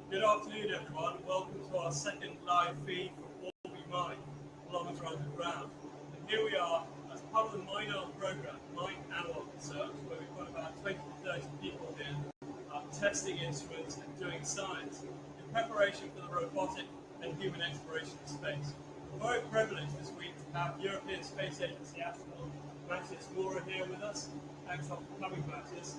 Good afternoon, everyone. Welcome to our second live feed for Boulby Mine, kilometer underground. And here we are as part of the MINAR program, Mine Analogue Research, where we've got about 20 to 30 people here testing instruments and doing science in preparation for the robotic and human exploration of space. We're very privileged this week to have European Space Agency astronaut Matthias Maurer here with us. Thanks for coming, Matthias.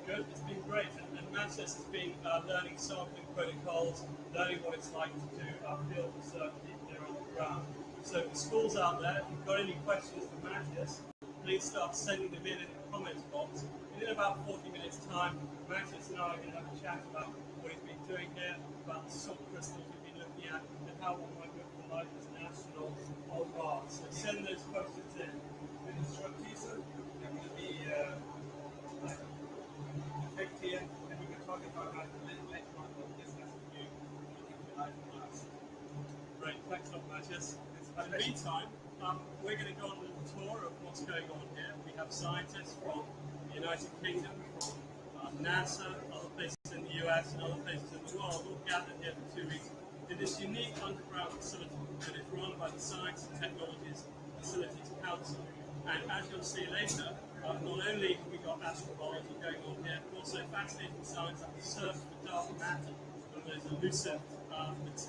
Good, it's been great. And Matthias has been learning sampling protocols, learning what it's like to do field research here on the ground. So for schools out there, if you've got any questions for Matthias, please start sending them in the comments box. And in about 40 minutes' time, Matthias and I are going to have a chat about what he's been doing here, about the salt crystals we've been looking at, and how one might look for life as an astronaut on Mars. So send those questions in. There will be effect here, and we will talk about how to let one of this has to do looking for life on Mars. Great, thanks a lot, Matthias. In the meantime, we're going to go on a little tour of what's going on here. We have scientists from the United Kingdom, from NASA, other places in the US, and other places in the world, all gathered here for 2 weeks in this unique underground facility that is run by the Science and Technologies Facilities Council. And as you'll see later, not only have we got astrobiology going on here, but also fascinating science like the search for dark matter and those elusive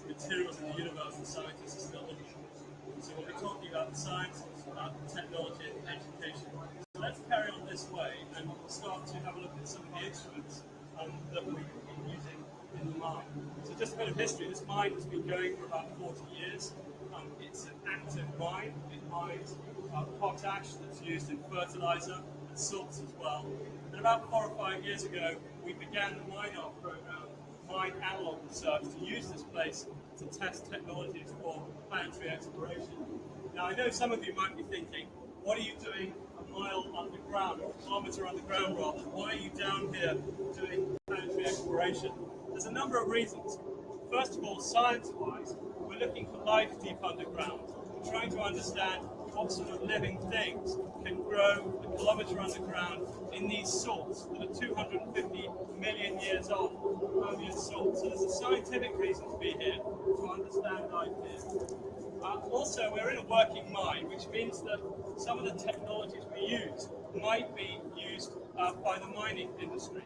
materials in the universe that scientists are still looking for. So we'll be talking about the science, the technology, and education. So let's carry on this way, and we'll start to have a look at some of the instruments that we've been using in the mine. So just a bit of history. This mine has been going for about 40 years. It's an active mine. It mines potash that's used in fertilizer and salts as well. And about 4 or 5 years ago, we began the MINAR program, Mine Analogue Research, to use this place to test technologies for planetary exploration. Now, I know some of you might be thinking, what are you doing a mile underground, or a kilometer underground rather? Why are you down here doing planetary exploration? There's a number of reasons. First of all, science-wise, we're looking for life deep underground. We're trying to understand what sort of living things can grow a kilometer underground in these salts that are 250 million years old, Permian salts. So there's a scientific reason to be here, to understand life here. Also, we're in a working mine, which means that some of the technologies we use might be used by the mining industry.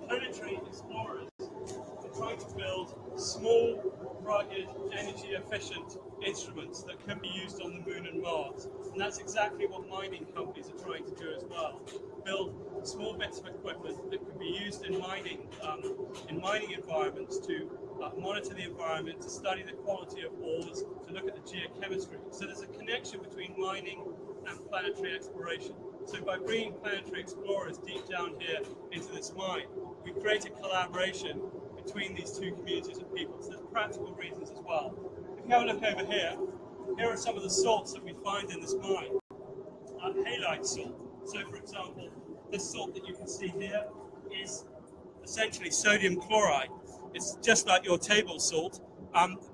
Planetary explorers are trying to build small, rugged, energy-efficient instruments that can be used on the Moon and Mars. And that's exactly what mining companies are trying to do as well. Build small bits of equipment that can be used in mining environments to monitor the environment, to study the quality of ores, to look at the geochemistry. So there's a connection between mining and planetary exploration. So by bringing planetary explorers deep down here into this mine, we create a collaboration between these two communities of people. So there's practical reasons as well. If you have a look over here, here are some of the salts that we find in this mine. Halite salt. So for example, this salt that you can see here is essentially sodium chloride. It's just like your table salt,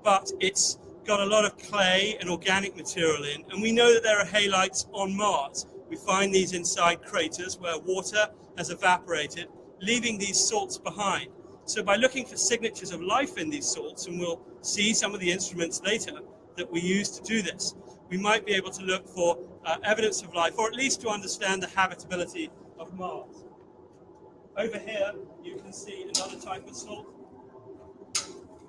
but it's got a lot of clay and organic material in, and we know that there are halites on Mars. We find these inside craters where water has evaporated, leaving these salts behind. So by looking for signatures of life in these salts, and we'll see some of the instruments later that we use to do this, we might be able to look for evidence of life, or at least to understand the habitability of Mars. Over here, you can see another type of salt.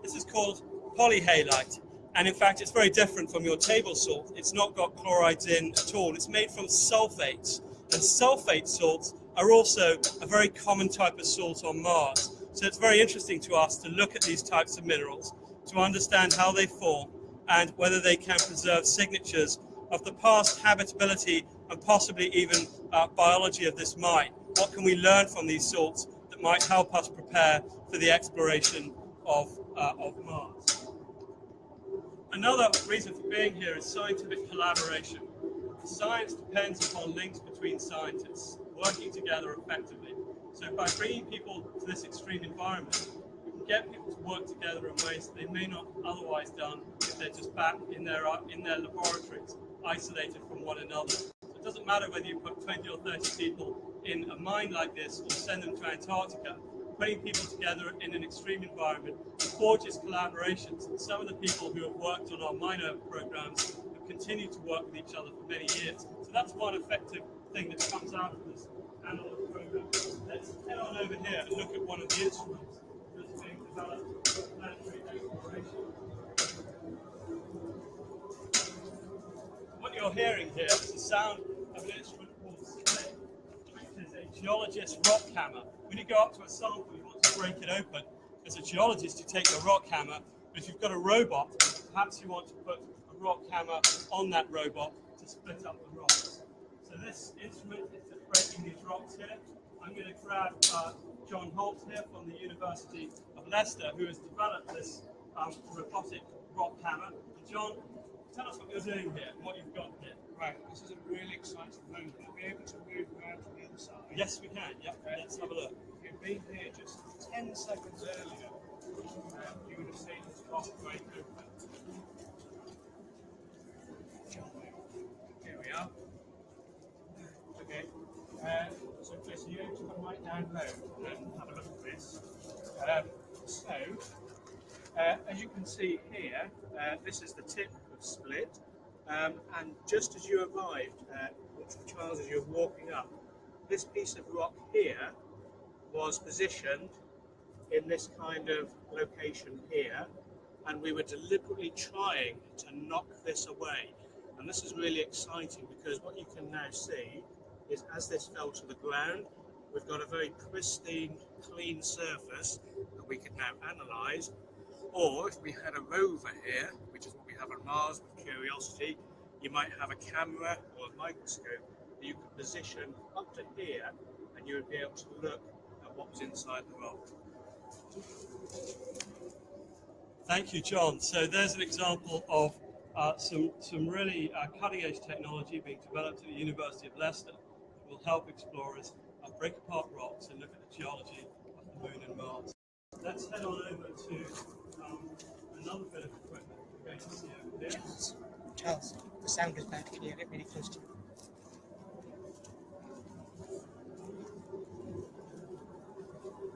This is called polyhalite, and in fact, it's very different from your table salt. It's not got chlorides in at all. It's made from sulfates, and sulfate salts are also a very common type of salt on Mars. So it's very interesting to us to look at these types of minerals, to understand how they form, and whether they can preserve signatures of the past habitability and possibly even biology of this mine. What can we learn from these salts that might help us prepare for the exploration of Mars? Another reason for being here is scientific collaboration. Science depends upon links between scientists working together effectively. So by bringing people to this extreme environment, we can get people to work together in ways that they may not otherwise done if they're just back in their laboratories, isolated from one another. So it doesn't matter whether you put 20 or 30 people in a mine like this or send them to Antarctica. putting people together in an extreme environment, forges collaborations. And some of the people who have worked on our MINAR programs have continued to work with each other for many years. So that's one effective thing that comes out of this Analogue Program. Let's head on over here and look at one of the instruments that's being developed for planetary exploration. What you're hearing here is the sound of an instrument called Split, which is a geologist's rock hammer. When you go up to a sample, you want to break it open. As a geologist, you take your rock hammer, but if you've got a robot, perhaps you want to put a rock hammer on that robot to split up the rocks. So this instrument is just breaking these rocks here. I'm going to grab John Holt here from the University of Leicester, who has developed this robotic rock hammer. And John, tell us what you're doing here and what you've got here. Right, this is a really exciting moment. Are we able to move around to the other side? Yes, we can. Yep. Let's have a look. If you'd been here just 10 seconds earlier, you would have seen this rock break open. Here we are. Okay. So, Chris, are you able to come right down low and have a look at this? As you can see here, this is the tip of Split. And just as you arrived, Charles, as you're walking up, this piece of rock here was positioned in this kind of location here, and we were deliberately trying to knock this away. And this is really exciting because what you can now see is as this fell to the ground, we've got a very pristine, clean surface that we can now analyse. Or if we had a rover here, which is what we have on Mars with Curiosity, you might have a camera or a microscope that you could position up to here, and you would be able to look at what was inside the rock. Thank you, John. So there's an example of some really cutting-edge technology being developed at the University of Leicester that will help explorers break apart rocks and look at the geology of the Moon and Mars. Let's head on over to another bit of equipment we're going to see over here. Charles, the sound is bad. Can you get really close to it?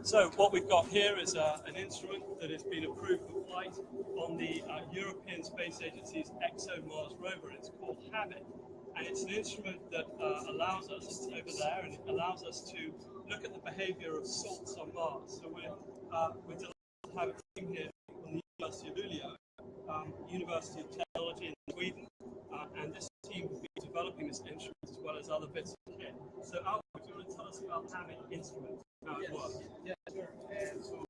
So what we've got here is an instrument that has been approved for flight on the European Space Agency's ExoMars rover. It's called Habit, and it's an instrument that allows us over there, and it allows us to look at the behaviour of salts on Mars. So we're delighted to have a team here from the University of Luleå, University of Technology in Sweden, and this team will be developing this instrument as well as other bits of kit. So Albert, do you want to tell us about Habit instrument, how it works? Yeah, sure. So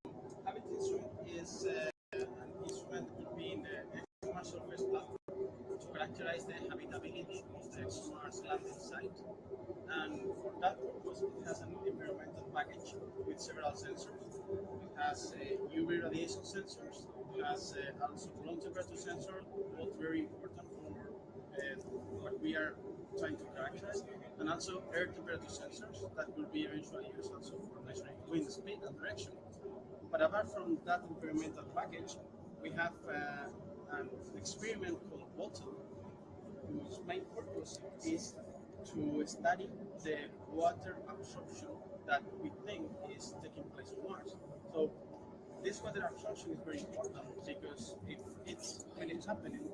Habit instrument is an instrument that will be in the commercial surface platform to characterize the habitability of the ExoMars landing site. And for that purpose, it has an environmental package with several sensors. It has UV radiation sensors. It has also ground temperature sensor, both very important for what we are trying to characterize, and also air temperature sensors that will be eventually used also for measuring wind speed and direction. But apart from that environmental package, we have an experiment called Bottle, whose main purpose is to study the water absorption that we think is taking place on Mars. So this water absorption is very important because when it's happening,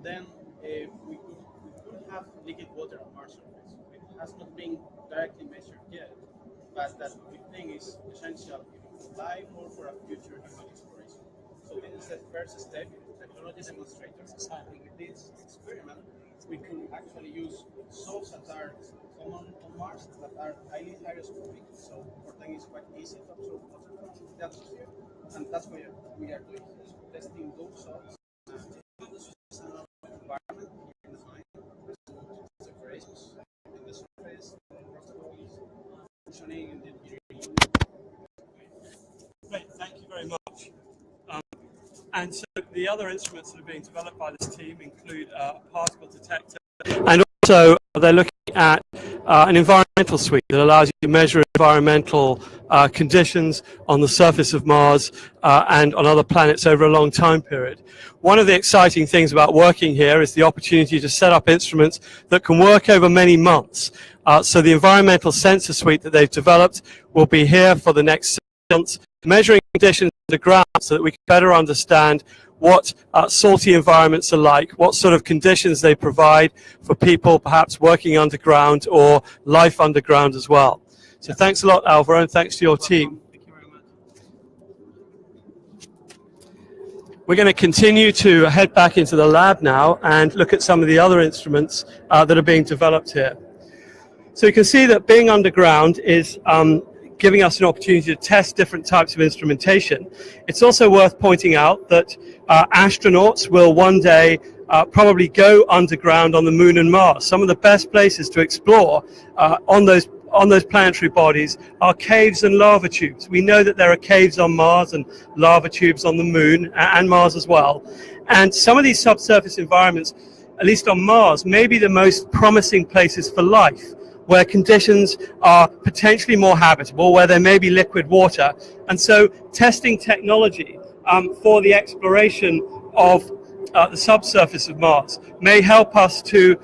then we could have liquid water on Mars surface. It has not been directly measured yet, but that we think is essential for life or for a future human exploration. So this is the first step in technology demonstrators. And with this experiment, we can actually use salts that are common on Mars that are highly hygroscopic. So for them it's quite easy to absorb water from the atmosphere, and that's what we are doing here. So testing those salts. This is an environment in the mine. The operations in the surface, the protocol is functioning in the engineering. Great, thank you very much. And so the other instruments that are being developed by this team include a particle detector, and also they're looking at an environmental suite that allows you to measure environmental conditions on the surface of Mars and on other planets over a long time period. One of the exciting things about working here is the opportunity to set up instruments that can work over many months. So the environmental sensor suite that they've developed will be here for the next measuring conditions underground so that we can better understand what salty environments are like, what sort of conditions they provide for people perhaps working underground or life underground as well. So thanks a lot, Alvaro, and thanks to your team. Thank you very much. We're going to continue to head back into the lab now and look at some of the other instruments that are being developed here. So you can see that being underground is giving us an opportunity to test different types of instrumentation. It's also worth pointing out that astronauts will one day probably go underground on the Moon and Mars. Some of the best places to explore on those planetary bodies are caves and lava tubes. We know that there are caves on Mars and lava tubes on the Moon and Mars as well. And some of these subsurface environments, at least on Mars, may be the most promising places for life, where conditions are potentially more habitable, where there may be liquid water. And so testing technology for the exploration of the subsurface of Mars may help us to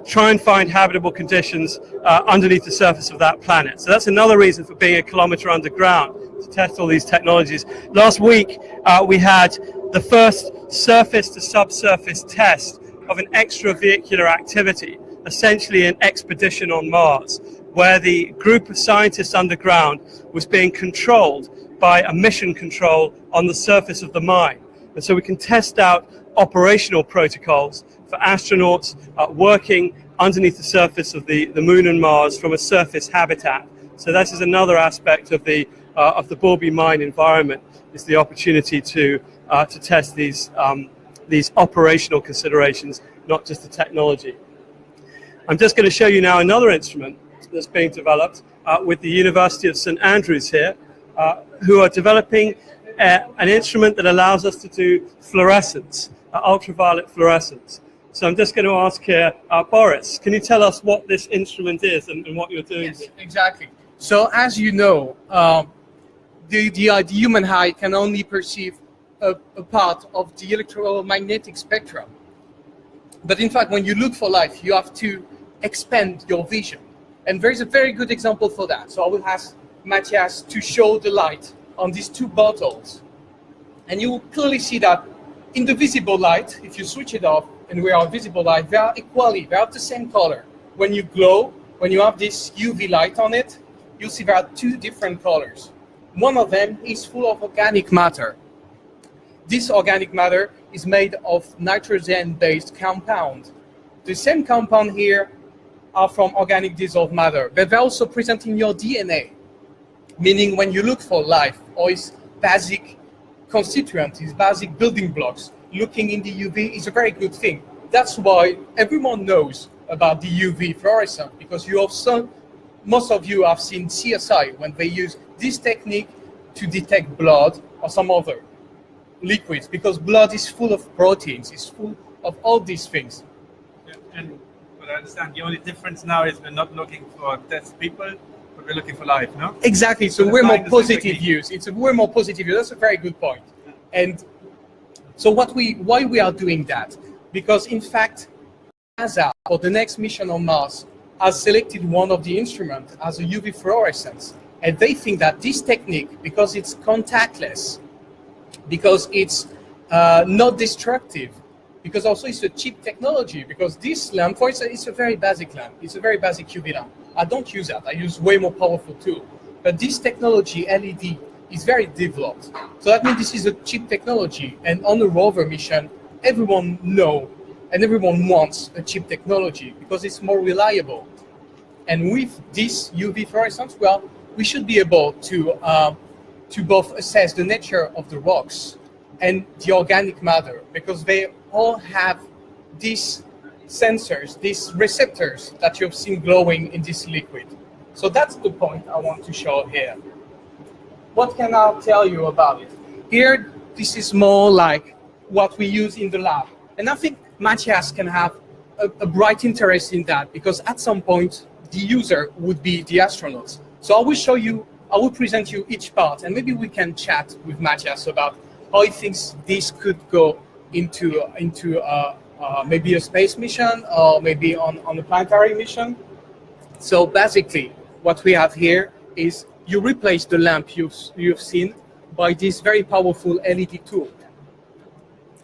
try and find habitable conditions underneath the surface of that planet. So that's another reason for being a kilometer underground, to test all these technologies. Last week, we had the first surface to subsurface test of an extravehicular activity, essentially an expedition on Mars, where the group of scientists underground was being controlled by a mission control on the surface of the mine. And so we can test out operational protocols for astronauts working underneath the surface of the Moon and Mars from a surface habitat. So this is another aspect of the Boulby Mine environment, is the opportunity to test these operational considerations, not just the technology. I'm just going to show you now another instrument that's being developed with the University of St Andrews here, who are developing an instrument that allows us to do fluorescence, ultraviolet fluorescence. So I'm just going to ask here, Boris, can you tell us what this instrument is and what you're doing? Yes, exactly. So as you know, the human eye can only perceive a part of the electromagnetic spectrum. But in fact, when you look for life, you have to expand your vision. And there's a very good example for that. So I will ask Matthias to show the light on these two bottles. And you will clearly see that in the visible light, if you switch it off and we are visible light, they are they have the same color. When you glow, when you have this UV light on it, you'll see there are two different colors. One of them is full of organic matter. This organic matter is made of nitrogen-based compound. The same compound here are from organic dissolved matter, but they're also present in your DNA, meaning when you look for life or its basic constituent, its basic building blocks, looking in the UV is a very good thing. That's why everyone knows about the UV fluorescence, because most of you have seen CSI when they use this technique to detect blood or some other liquids, because blood is full of proteins, it's full of all these things. Yeah, and what I understand, the only difference now is we're not looking for dead people, but we're looking for life, no? Exactly, so we're more positive use. It's a way more positive use. That's a very good point. And so why we are doing that? Because in fact, ESA, for the next mission on Mars, has selected one of the instruments as a UV fluorescence. And they think that this technique, because it's contactless, because it's not destructive, because also it's a cheap technology, because this lamp, for instance, it's a very basic lamp. It's a very basic UV lamp. I don't use that. I use way more powerful tool. But this technology, LED, is very developed. So that means this is a cheap technology. And on a rover mission, everyone knows and everyone wants a cheap technology because it's more reliable. And with this UV fluorescence, well, we should be able to both assess the nature of the rocks and the organic matter, because they all have these sensors, these receptors that you've seen glowing in this liquid. So that's the point I want to show here. What can I tell you about it? Here, this is more like what we use in the lab. And I think Matthias can have a bright interest in that, because at some point, the user would be the astronauts. So I will present you each part, and maybe we can chat with Matthias about how he thinks this could go into maybe a space mission or maybe on a planetary mission. So basically, what we have here is you replace the lamp you've seen by this very powerful LED tool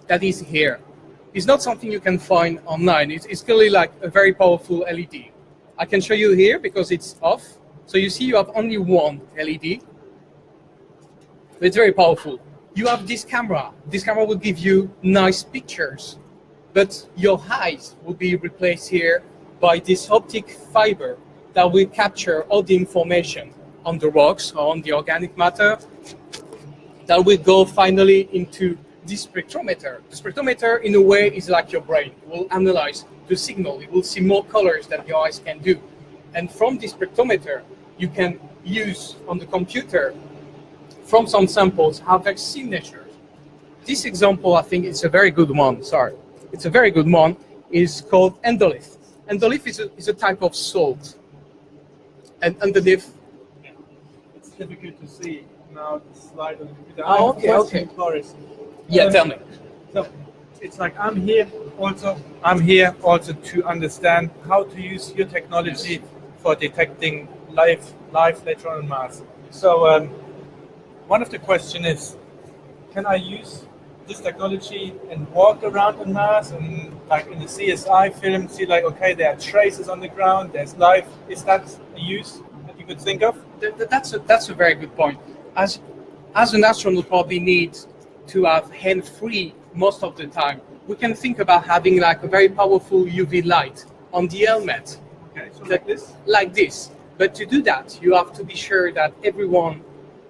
that is here. It's not something you can find online. It's clearly like a very powerful LED. I can show you here because it's off. So you see you have only one LED. It's very powerful. You have this camera. This camera will give you nice pictures, but your eyes will be replaced here by this optic fiber that will capture all the information on the rocks or on the organic matter that will go finally into the spectrometer. The spectrometer, in a way, is like your brain. It will analyze the signal. It will see more colors than your eyes can do. And from the spectrometer, you can use on the computer, from some samples, have their signatures. This example, I think, is a very good one. Sorry. It's a very good one. It's called endolith. Endolith is a type of salt. And underneath... Yeah. It's difficult to see now the slide on the computer. Oh, okay. Boris. Yeah, tell me. So it's like I'm here also to understand how to use your technology for detecting life later on Mars. So one of the questions is, can I use this technology and walk around on Mars and like in the CSI film see like, okay, there are traces on the ground, there's life. Is that a use that you could think of? That's a very good point. As an astronaut probably needs to have hand-free most of the time, we can think about having like a very powerful UV light on the helmet. Okay, so like this? Like this. But to do that, you have to be sure that everyone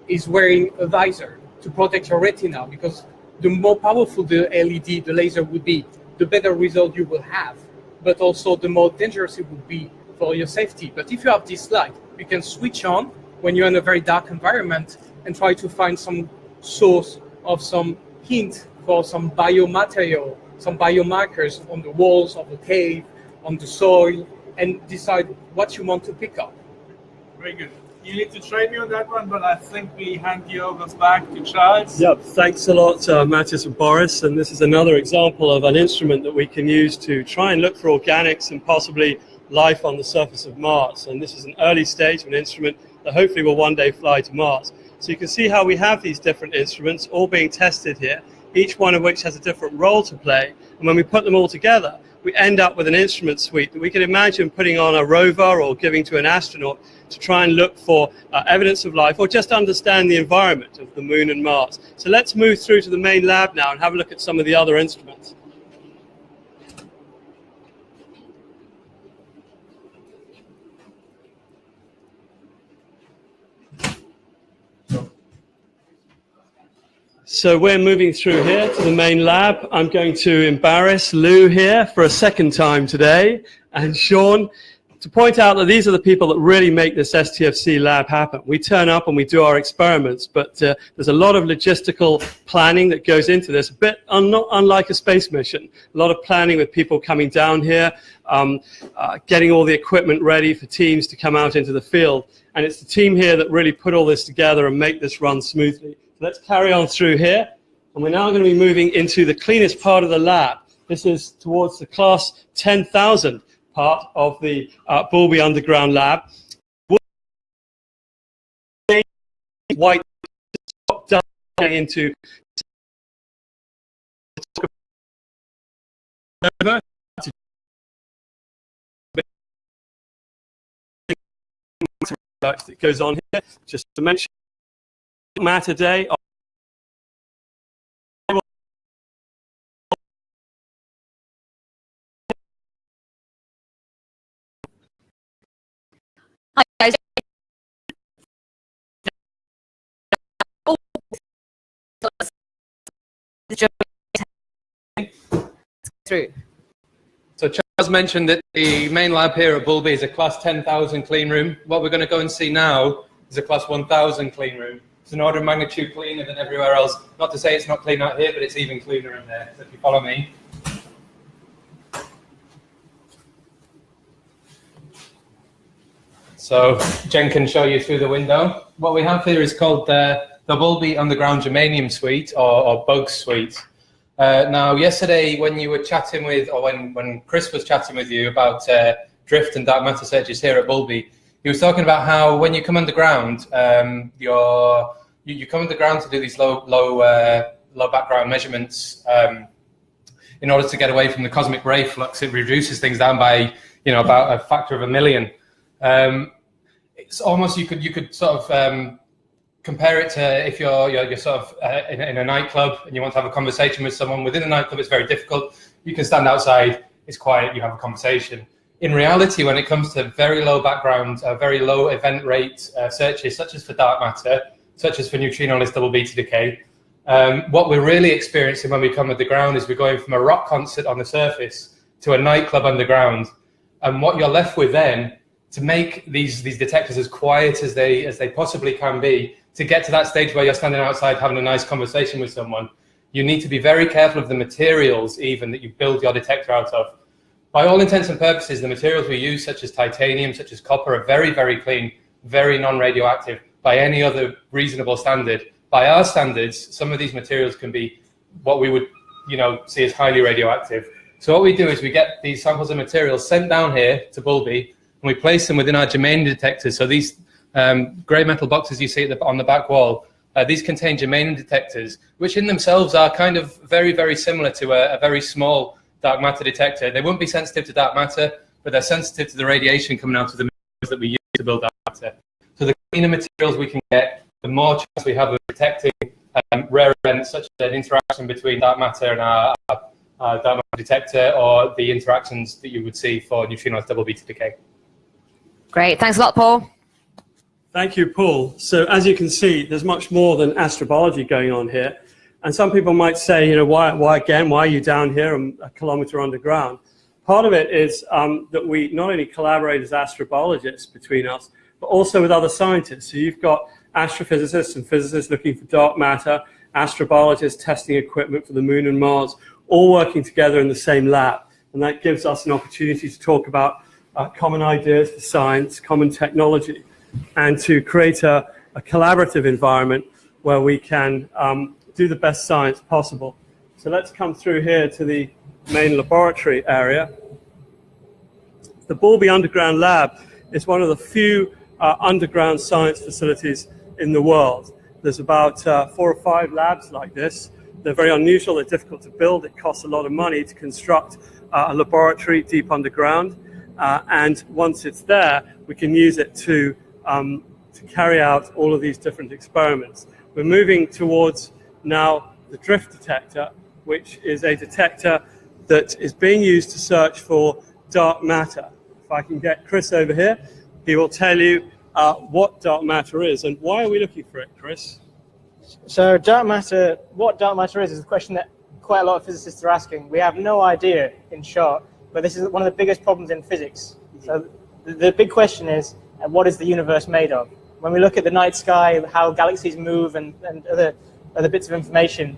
is wearing a visor to protect your retina, because the more powerful the LED, the laser will be, the better result you will have, but also the more dangerous it will be for your safety. But if you have this light, you can switch on when you're in a very dark environment and try to find some source of some hint for some biomaterial, some biomarkers on the walls of the cave, on the soil, and decide what you want to pick up. Very good. You need to train me on that one, but I think we hand you over back to Charles. Yep, thanks a lot, Matthias and Boris. And this is another example of an instrument that we can use to try and look for organics and possibly life on the surface of Mars. And this is an early stage of an instrument that hopefully will one day fly to Mars. So you can see how we have these different instruments all being tested here, each one of which has a different role to play. And when we put them all together, we end up with an instrument suite that we can imagine putting on a rover or giving to an astronaut to try and look for evidence of life or just understand the environment of the Moon and Mars. So let's move through to the main lab now and have a look at some of the other instruments. So we're moving through here to the main lab. I'm going to embarrass Lou here for a second time today, and Sean, to point out that these are the people that really make this STFC lab happen. We turn up and we do our experiments, but there's a lot of logistical planning that goes into this, a bit not unlike a space mission. A lot of planning with people coming down here, getting all the equipment ready for teams to come out into the field. And it's the team here that really put all this together and make this run smoothly. Let's carry on through here, and we're now going to be moving into the cleanest part of the lab. This is towards the class 10,000 part of the Boulby Underground lab. White down into that goes on here. Just to mention matter day. Hi guys. Through. So Charles mentioned that the main lab here at Boulby is a class 10,000 clean room. What we're going to go and see now is a class 1,000 clean room. It's an order of magnitude cleaner than everywhere else. Not to say it's not clean out here, but it's even cleaner in there. So if you follow me. So Jen can show you through the window. What we have here is called the Boulby Underground Germanium Suite, or Bug Suite. Now, yesterday when you were chatting with, or when Chris was chatting with you about drift and dark matter searches here at Boulby, he was talking about how when you come underground, you come underground to do these low background measurements. In order to get away from the cosmic ray flux, it reduces things down by about a factor of 1 million. It's almost you could sort of compare it to if you're sort of in a nightclub and you want to have a conversation with someone. Within a nightclub, it's very difficult. You can stand outside, it's quiet, you have a conversation. In reality, when it comes to very low background, very low event rate searches, such as for dark matter, such as for neutrino-less double beta decay, what we're really experiencing when we come underground is we're going from a rock concert on the surface to a nightclub underground. And what you're left with then, to make these detectors as quiet as they possibly can be, to get to that stage where you're standing outside having a nice conversation with someone, you need to be very careful of the materials even that you build your detector out of. By all intents and purposes, the materials we use, such as titanium, such as copper, are very, very clean, very non-radioactive by any other reasonable standard. By our standards, some of these materials can be what we would see as highly radioactive. So what we do is we get these samples of materials sent down here to Boulby, and we place them within our germanium detectors. So these grey metal boxes you see on the back wall, these contain germanium detectors, which in themselves are kind of very, very similar to a very small dark matter detector. They won't be sensitive to dark matter, but they're sensitive to the radiation coming out of the materials that we use to build dark matter. So the cleaner materials we can get, the more chance we have of detecting rare events such as an interaction between dark matter and our dark matter detector, or the interactions that you would see for neutrino-less double beta decay. Great, thanks a lot, Paul. Thank you, Paul. So as you can see, there's much more than astrobiology going on here. And some people might say, why are you down here a kilometer underground? Part of it is that we not only collaborate as astrobiologists between us, but also with other scientists. So you've got astrophysicists and physicists looking for dark matter, astrobiologists testing equipment for the moon and Mars, all working together in the same lab. And that gives us an opportunity to talk about common ideas for science, common technology, and to create a collaborative environment where we can do the best science possible. So let's come through here to the main laboratory area. The Boulby Underground Lab is one of the few underground science facilities in the world. There's about 4 or 5 labs like this. They're very unusual, they're difficult to build, it costs a lot of money to construct a laboratory deep underground. And once it's there, we can use it to carry out all of these different experiments. We're moving towards now the drift detector, which is a detector that is being used to search for dark matter. If I can get Chris over here, he will tell you what dark matter is. And why are we looking for it, Chris? So dark matter, what dark matter is a question that quite a lot of physicists are asking. We have no idea, in short, but this is one of the biggest problems in physics. So the big question is, what is the universe made of? When we look at the night sky, how galaxies move and other bits of information,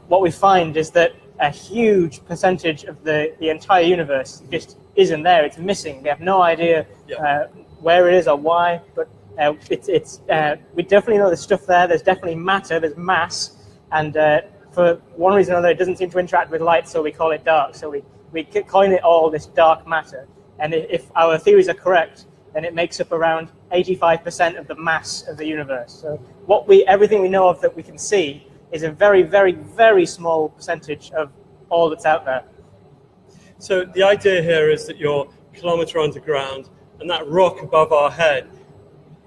what we find is that a huge percentage of the entire universe just isn't there. It's missing. We have no idea where it is or why, but we definitely know there's stuff there. There's definitely matter, there's mass, and for one reason or another, it doesn't seem to interact with light, so we call it dark. So we coin it all this dark matter. And if our theories are correct, then it makes up around 85% of the mass of the universe. So everything we know of that we can see is a very, very, very small percentage of all that's out there. So the idea here is that you're a kilometer underground, and that rock above our head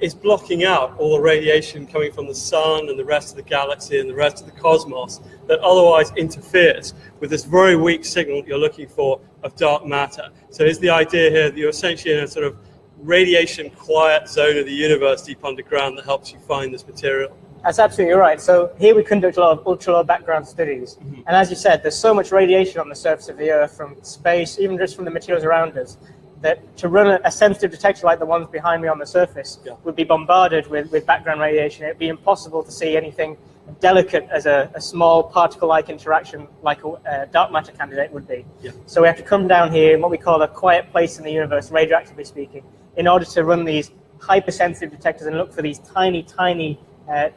is blocking out all the radiation coming from the sun and the rest of the galaxy and the rest of the cosmos that otherwise interferes with this very weak signal that you're looking for of dark matter. So is the idea here that you're essentially in a sort of radiation quiet zone of the universe deep underground that helps you find this material? That's absolutely right. So here we conduct a lot of ultra-low background studies. Mm-hmm. And as you said, there's so much radiation on the surface of the Earth from space, even just from the materials around us, that to run a sensitive detector like the ones behind me on the surface would be bombarded with background radiation. It would be impossible to see anything delicate as a small particle-like interaction like a dark matter candidate would be. Yeah. So we have to come down here in what we call a quiet place in the universe, radioactively speaking, in order to run these hypersensitive detectors and look for these tiny, tiny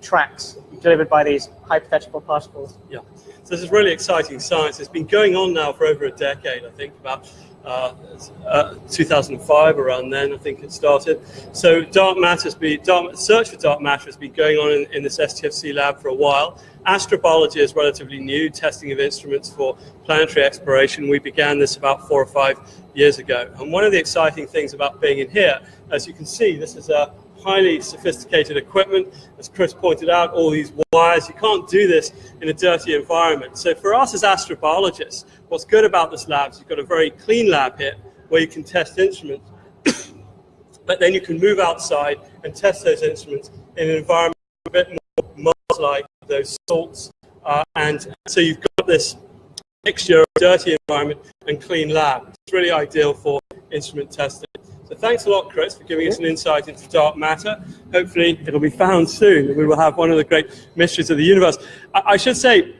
tracks delivered by these hypothetical particles. Yeah, so this is really exciting science. It's been going on now for over a decade, I think, about 2005, around then, I think it started. So search for dark matter has been going on in this STFC lab for a while. Astrobiology is relatively new, testing of instruments for planetary exploration. We began this about 4 or 5 years ago. And one of the exciting things about being in here, as you can see, this is a highly sophisticated equipment. As Chris pointed out, all these wires, you can't do this in a dirty environment. So for us as astrobiologists, what's good about this lab is you've got a very clean lab here where you can test instruments, but then you can move outside and test those instruments in an environment a bit more Mars-like, those salts, and so you've got this mixture of dirty environment and clean lab. It's really ideal for instrument testing. So thanks a lot, Chris, for giving us an insight into dark matter. Hopefully it'll be found soon. We will have one of the great mysteries of the universe. I should say,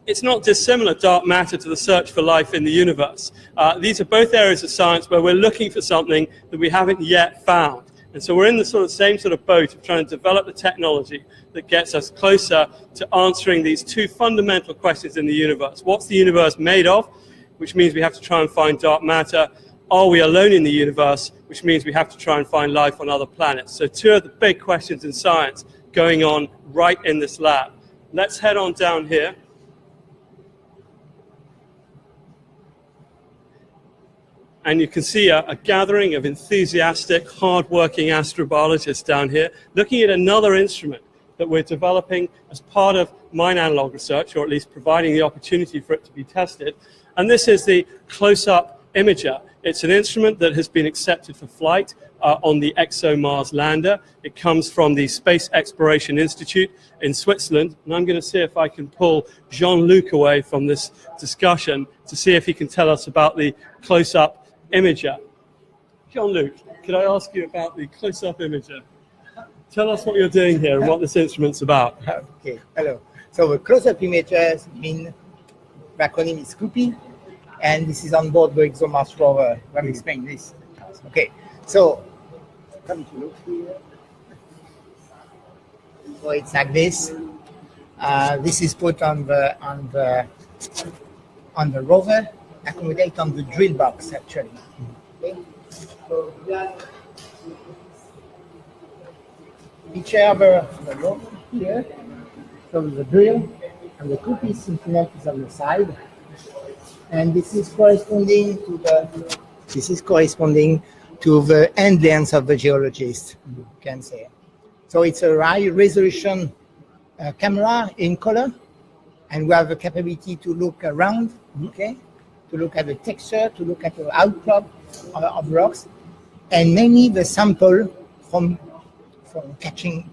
it's not dissimilar, dark matter, to the search for life in the universe. These are both areas of science where we're looking for something that we haven't yet found. And so we're in the same sort of boat of trying to develop the technology that gets us closer to answering these two fundamental questions in the universe. What's the universe made of? Which means we have to try and find dark matter. Are we alone in the universe? Which means we have to try and find life on other planets. So two of the big questions in science going on right in this lab. Let's head on down here. And you can see a gathering of enthusiastic, hard-working astrobiologists down here looking at another instrument that we're developing as part of mine analog research, or at least providing the opportunity for it to be tested. And this is the close-up imager. It's an instrument that has been accepted for flight on the ExoMars lander. It comes from the Space Exploration Institute in Switzerland. And I'm going to see if I can pull Jean-Luc away from this discussion to see if he can tell us about the close-up imager. Jean-Luc, could I ask you about the close-up imager? Tell us what you're doing here and what this instrument's about. Okay, hello. So a close-up imagers mean, the acronym is COOPY, and this is on board the ExoMars rover. Let me explain this. Okay, so come to look here. So it's like this. This is put on the rover, accommodate on the drill box actually. Okay, so picture of the rover here. So the drill and the COOPY instrument is on the side. And this is corresponding to the end lens of the geologist, you can say. So it's a high resolution camera in color, and we have the capability to look around, okay, to look at the texture, to look at the outcrop of rocks, and mainly the sample from catching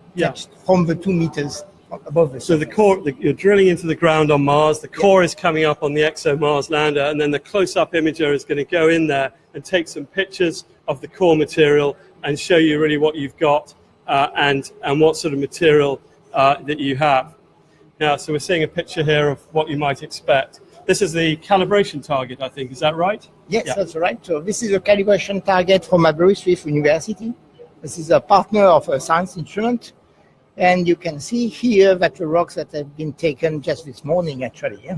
from the 2 meters above the surface. So the core, you're drilling into the ground on Mars, the core is coming up on the ExoMars lander, and then the close-up imager is going to go in there and take some pictures of the core material and show you really what you've got and what sort of material that you have. Now, so we're seeing a picture here of what you might expect. This is the calibration target, I think. Is that right? Yes, that's right. So this is a calibration target from Aberystwyth University. This is a partner of a science instrument. And you can see here that the rocks that have been taken just this morning, actually. Yeah?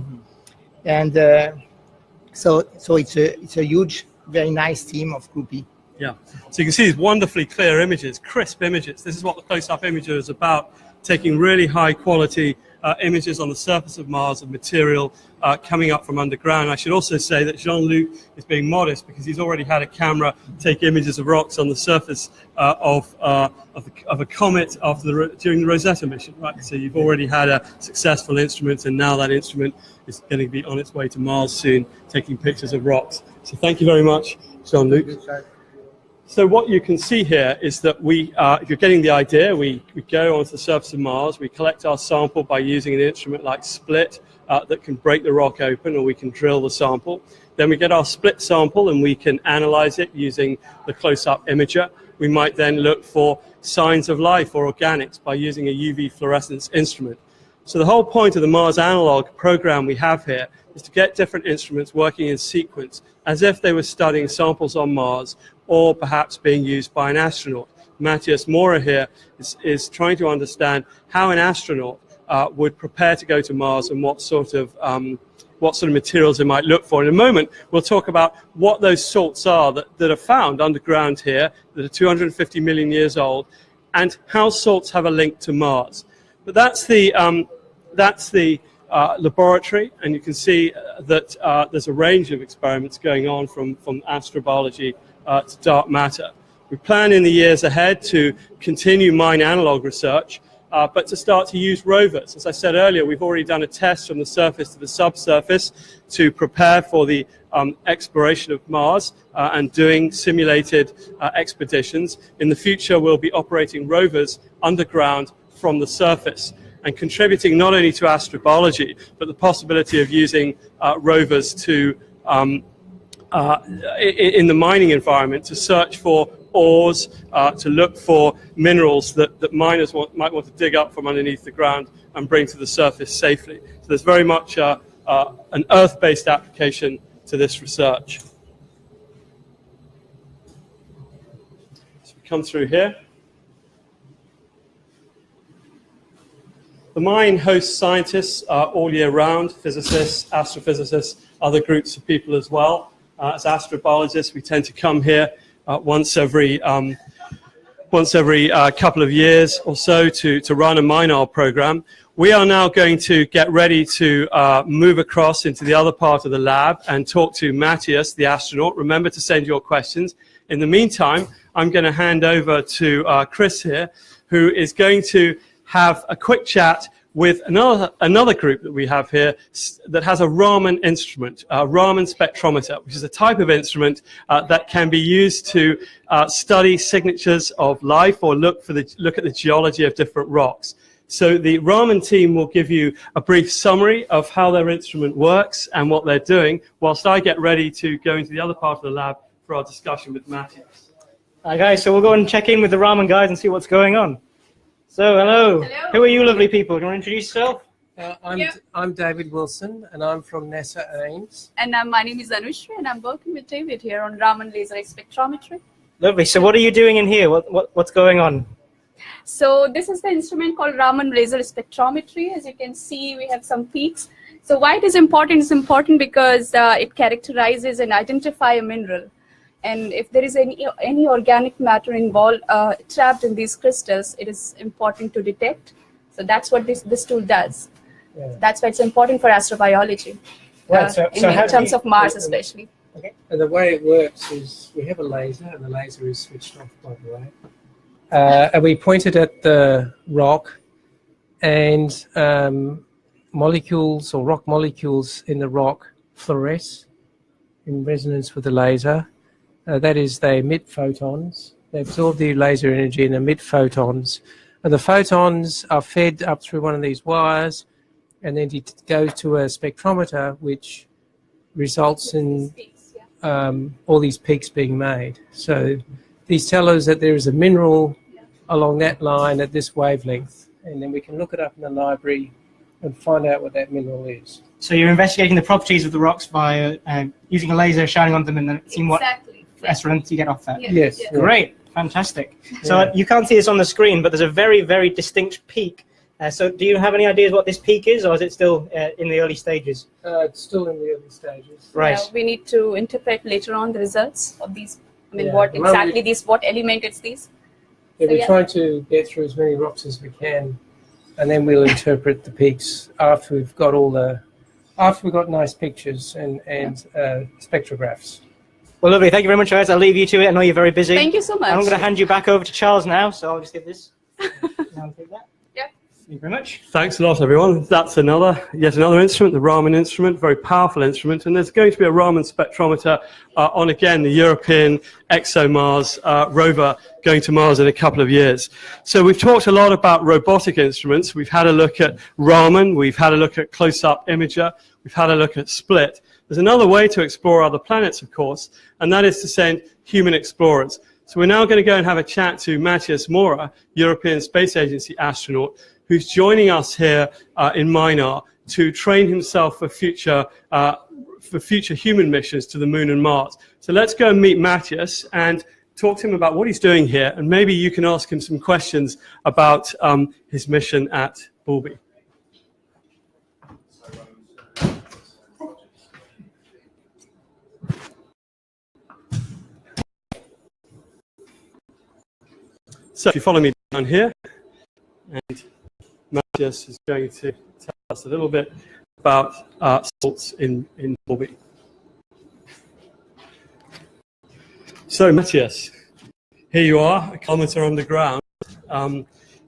And so it's a huge, very nice team of COOPY. Yeah. So you can see these wonderfully clear images, crisp images. This is what the close-up imager is about, taking really high-quality images on the surface of Mars of material coming up from underground. I should also say that Jean-Luc is being modest because he's already had a camera take images of rocks on the surface of a comet during the Rosetta mission, right? So you've already had a successful instrument, and now that instrument is going to be on its way to Mars soon, taking pictures of rocks. So thank you very much, Jean-Luc. So what you can see here is that if you're getting the idea, we go onto the surface of Mars, we collect our sample by using an instrument like SPLIT that can break the rock open, or we can drill the sample. Then we get our SPLIT sample and we can analyze it using the close-up imager. We might then look for signs of life or organics by using a UV fluorescence instrument. So the whole point of the Mars Analogue Program we have here is to get different instruments working in sequence as if they were studying samples on Mars, or perhaps being used by an astronaut. Matthias Maurer here is trying to understand how an astronaut would prepare to go to Mars and what sort of what sort of materials they might look for. In a moment, we'll talk about what those salts are that are found underground here, that are 250 million years old, and how salts have a link to Mars. But that's the laboratory, and you can see that there's a range of experiments going on from astrobiology to dark matter. We plan in the years ahead to continue mine analog research, but to start to use rovers. As I said earlier, we've already done a test from the surface to the subsurface to prepare for the exploration of Mars and doing simulated expeditions. In the future, we'll be operating rovers underground from the surface and contributing not only to astrobiology, but the possibility of using rovers to in the mining environment to search for ores, to look for minerals that miners might want to dig up from underneath the ground and bring to the surface safely. So there's very much an Earth-based application to this research. So we come through here. The mine hosts scientists all year round, physicists, astrophysicists, other groups of people as well. As astrobiologists, we tend to come here once every couple of years or so to run a MINAR program. We are now going to get ready to move across into the other part of the lab and talk to Matthias, the astronaut. Remember to send your questions. In the meantime, I'm going to hand over to Chris here, who is going to have a quick chat with another group that we have here that has a Raman instrument, a Raman spectrometer, which is a type of instrument that can be used to study signatures of life or look at the geology of different rocks. So the Raman team will give you a brief summary of how their instrument works and what they're doing, whilst I get ready to go into the other part of the lab for our discussion with Matthias. Hi guys, so we'll go and check in with the Raman guys and see what's going on. So, hello. Who are you lovely people? Do you want to introduce yourself? I'm David Wilson, and I'm from NASA Ames. And my name is Anushri, and I'm working with David here on Raman laser spectrometry. Lovely. So what are you doing in here? What's going on? So this is the instrument called Raman laser spectrometry. As you can see, we have some peaks. So why it is important? It's important because it characterizes and identifies a mineral. And if there is any organic matter involved, trapped in these crystals, it is important to detect. So that's what this tool does. Yeah. That's why it's important for astrobiology, in terms of Mars especially. Okay. And the way it works is we have a laser, and the laser is switched off, by the way. And we point it at the rock, and molecules or rock molecules in the rock fluoresce in resonance with the laser. That is, they emit photons. They absorb the laser energy and emit photons. And the photons are fed up through one of these wires, and then it goes to a spectrometer, which results in all these peaks being made. So these tell us that there is a mineral along that line at this wavelength, and then we can look it up in the library and find out what that mineral is. So you're investigating the properties of the rocks by using a laser, shining on them, and then seeing what S-rent you get off that. Yes. Great. Fantastic. So you can't see this on the screen, but there's a very, very distinct peak. So do you have any ideas what this peak is, or is it still in the early stages? It's still in the early stages. Right. We need to interpret later on the results of these. I mean, what exactly what element it's these. Yeah, we're trying to get through as many rocks as we can, and then we'll interpret the peaks after we've got nice pictures and spectrographs. Well, lovely. Thank you very much, guys. I'll leave you to it. I know you're very busy. Thank you so much. I'm going to hand you back over to Charles now, so I'll just give this. Take that. Yeah. Thank you very much. Thanks a lot, everyone. That's yet another instrument, the Raman instrument, very powerful instrument. And there's going to be a Raman spectrometer on, again, the European ExoMars rover going to Mars in a couple of years. So we've talked a lot about robotic instruments. We've had a look at Raman. We've had a look at close-up imager. We've had a look at split. There's another way to explore other planets, of course, and that is to send human explorers. So we're now going to go and have a chat to Matthias Maurer, European Space Agency astronaut, who's joining us here in MINAR to train himself for future human missions to the Moon and Mars. So let's go and meet Matthias and talk to him about what he's doing here, and maybe you can ask him some questions about his mission at Boulby. So if you follow me down here, and Matthias is going to tell us a little bit about salts in Boulby. So Matthias, here you are, a kilometer underground,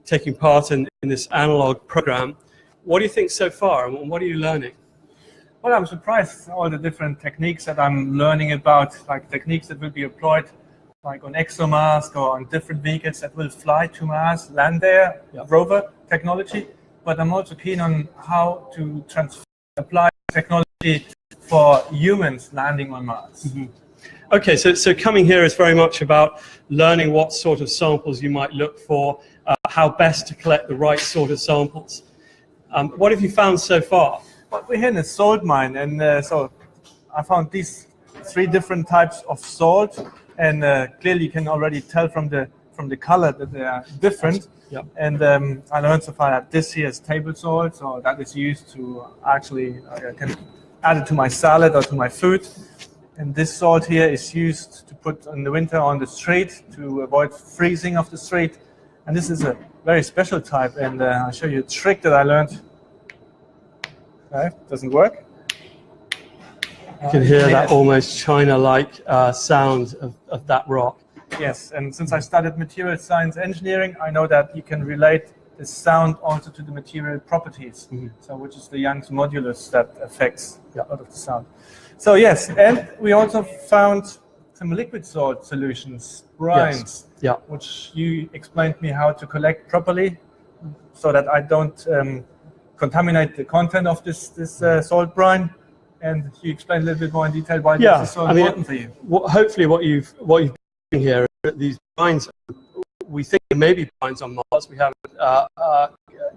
taking part in this Analogue program. What do you think so far, and what are you learning? Well, I'm surprised all the different techniques that I'm learning about, like techniques that will be employed like on ExoMars or on different vehicles that will fly to Mars, land there, rover technology. But I'm also keen on how to apply technology for humans landing on Mars. Mm-hmm. Okay, so coming here is very much about learning what sort of samples you might look for, how best to collect the right sort of samples. What have you found so far? Well, we're here in a salt mine, and so I found these 3 different types of salt, and clearly you can already tell from the color that they are different. Yep. And I learned so far that this here is table salt, so that is used to actually I can add it to my salad or to my food. And this salt here is used to put in the winter on the street to avoid freezing of the street. And this is a very special type, and I'll show you a trick that I learned. Okay, doesn't work. You can hear that almost China-like sound of that rock. Yes, and since I studied material science engineering, I know that you can relate the sound also to the material properties, so which is the Young's modulus that affects a lot of the sound. So yes, and we also found some liquid salt solutions, brines, which you explained me how to collect properly, so that I don't contaminate the content of this salt brine. And you explained a little bit more in detail why this is so important for you. Hopefully, what you've been doing here is that these brines, we think there may be brines on Mars. We haven't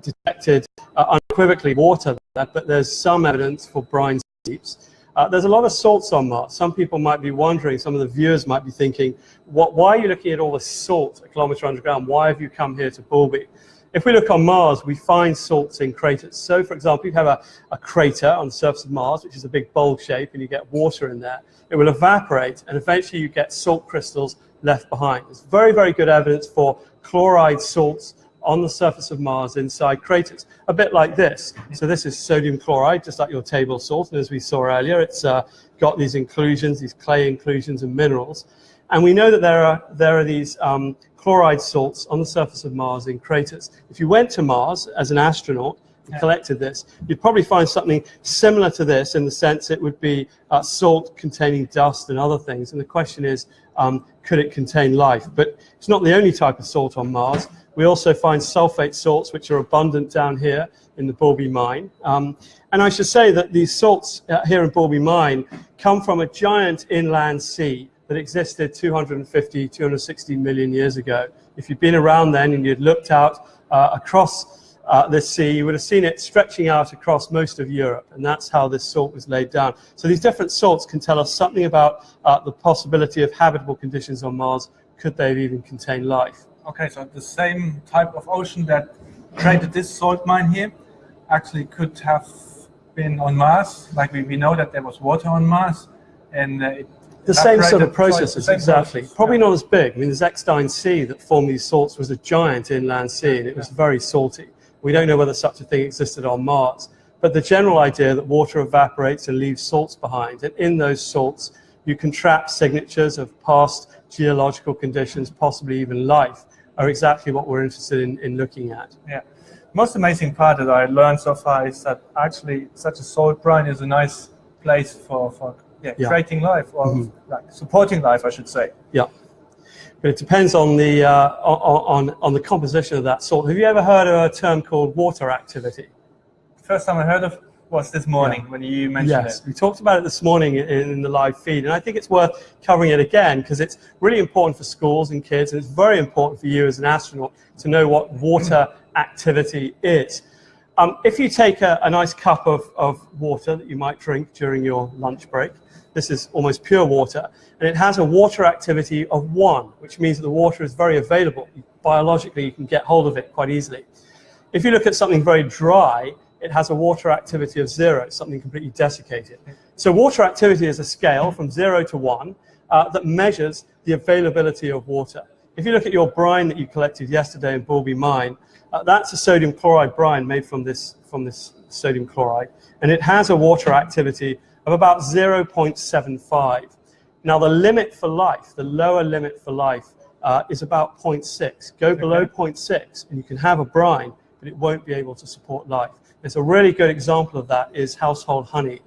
detected unequivocally water there, but there's some evidence for brine seeps. There's a lot of salts on Mars. Some people might be wondering, some of the viewers might be thinking, why are you looking at all this salt a kilometer underground? Why have you come here to Boulby? If we look on Mars, we find salts in craters. So, for example, you have a crater on the surface of Mars, which is a big bowl shape, and you get water in there. It will evaporate, and eventually you get salt crystals left behind. There's very, very good evidence for chloride salts on the surface of Mars inside craters, a bit like this. So this is sodium chloride, just like your table salt, and as we saw earlier, it's got these inclusions, these clay inclusions and minerals. And we know that there are these chloride salts on the surface of Mars in craters. If you went to Mars as an astronaut and collected this, you'd probably find something similar to this in the sense it would be salt containing dust and other things. And the question is, could it contain life? But it's not the only type of salt on Mars. We also find sulfate salts, which are abundant down here in the Boulby Mine. And I should say that these salts here in Boulby Mine come from a giant inland sea that existed 250, 260 million years ago. If you'd been around then and you'd looked out across this sea, you would have seen it stretching out across most of Europe, and that's how this salt was laid down. So these different salts can tell us something about the possibility of habitable conditions on Mars. Could they even contain life? Okay, so the same type of ocean that created this salt mine here actually could have been on Mars. Like we know that there was water on Mars, and the same sort of processes, exactly. Process, probably not as big. I mean, the Eckstein Sea that formed these salts was a giant inland sea, and it was very salty. We don't know whether such a thing existed on Mars. But the general idea that water evaporates and leaves salts behind, and in those salts, you can trap signatures of past geological conditions, possibly even life, are exactly what we're interested in looking at. Yeah. Most amazing part that I learned so far is that actually such a salt brine is a nice place for creating life, or like supporting life, I should say. Yeah, but it depends on the on the composition of that salt. Have you ever heard of a term called water activity? First time I heard of was this morning when you mentioned it. Yes, we talked about it this morning in the live feed, and I think it's worth covering it again because it's really important for schools and kids, and it's very important for you as an astronaut to know what water activity is. If you take a nice cup of water that you might drink during your lunch break, this is almost pure water, and it has a water activity of 1, which means that the water is very available. Biologically, you can get hold of it quite easily. If you look at something very dry, it has a water activity of 0, something completely desiccated. So water activity is a scale from 0 to 1 that measures the availability of water. if you look at your brine that you collected yesterday in Boulby Mine, that's a sodium chloride brine made from this sodium chloride, and it has a water activity of about 0.75. Now the limit for life, the lower limit for life, is about 0.6. Go below 0.6 and you can have a brine, but it won't be able to support life. It's a really good example of that is household honey.